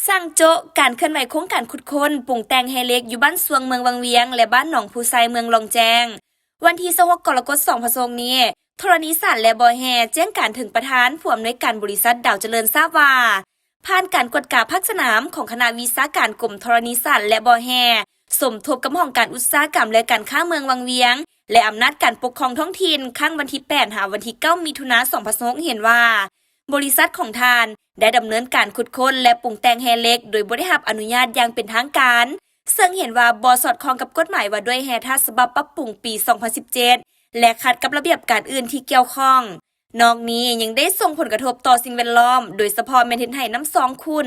สร้างโจ๊ะการเคลื่อนไหวโครงการขุดค้นปรุงแต่งแฮเล็กอยู่บ้านสวงเมืองวังเวียงและบ้านหนองพูไซเมืองลองแจงวันที่26กรกฎาคม2022นี้ธรณีสารและบอแฮแจ้งการถึงประธานผู้อำนวยการบริษัทดาวเจริญทราบว่าผ่านการกวดกาภาคสนามของคณะวิศาการกรมธรณีสารและบอแฮสมทบกับห้องการอุตสาหกรรมและการค้าเมืองวังเวียงและอำนาจการปกครองท้องถิ่นข้างวันที่8หาวันที่9มิถุนายน2026เห็นว่าบริษัทของทานได้ดำเนินการขุดค้นและปรุงแต่งแฮเล็กโดยบ่ได้รับอนุญาตอย่างเป็นทางการซึ่งเห็นว่าบ่สอดคล้องกับกฎหมายว่าด้วยแฮท่าฉบับปรับปรุงปี 2017 และขัดกับระเบียบการอื่นที่เกี่ยวข้อง นอกนี้ยังได้ส่งผลกระทบต่อสิ่งแวดล้อมโดยเฉพาะแม่นเฮ็ดให้น้ำซองขุ่น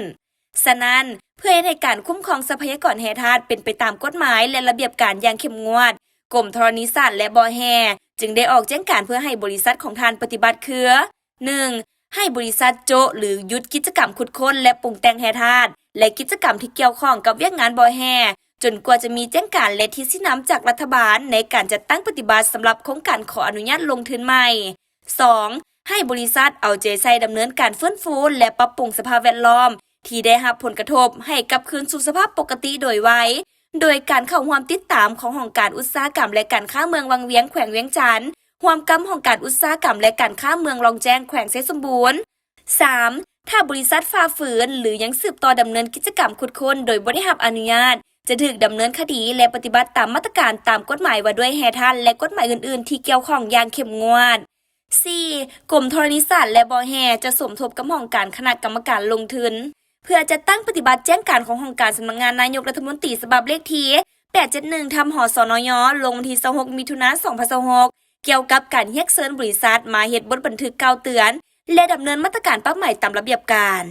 ฉะนั้นเพื่อให้การคุ้มครองทรัพยากรแฮธาตุเป็นไปตามกฎหมายและระเบียบการอย่างเข้มงวดกรมธรณีสารและบ่อแฮจึงได้ออกแจ้งการเพื่อให้บริษัทของทานปฏิบัติคือ 1. ให้บริษัทโจะหรือหยุดกิจกรรมขุดค้นและปรุงแต่งแฮธาตุและกิจกรรมที่เกี่ยวข้องกับเวียกงานบ่อแฮจนกว่าจะมีแจ้งการและที่สินำจากรัฐบาลในการจัดตั้งปฏิบัติสำหรับโครงการขออนุญาตลงทุนใหม่ 2. ให้บริษัทเอาใจใส่ดำเนินการฟื้นฟูและปรับปรุงสภาพแวดล้อมที่ได้รับผลกระทบให้กลับคืนสู่สภาพปกติโดยไวโดยการเข้าร่วมติดตามขององค์การอุตสาหกรรมและการค้าเมืองวังเวียงแขวงเวียงจันทน์ร่วมกับองค์การอุตสาหกรรมและการค้าเมืองรองแจ้งแขวงเสสมบูรณ์ 3. ถ้าบริษัทฝ่าฝืนหรือยังสืบต่อดำเนินกิจกรรมขุดค้นโดยบ่ได้รับอนุญาตจะถูกดำเนินคดีและปฏิบัติตามมาตรการตามกฎหมายว่าด้วยแฮท่านและกฎหมายอื่นๆที่เกี่ยวข้องอย่างเข้มงวด 4. กรมธรณีสารและบอแฮจะสมทบกับองค์การคณะกรรมการลงทุนเพื่อจะตั้งปฏิบัติแจ้งการขององค์การสำนักงานนายกรัฐมนตรีฉบับเลขที่871ทำหสนยลงวันที่26มิถุนายน2026เกี่ยวกับการเรียกเชิญบริษัทมาเฮ็ดบทบันทึกกล่าวเตือนและดำเนินมาตรการปรับใหม่ตามระเบียบการ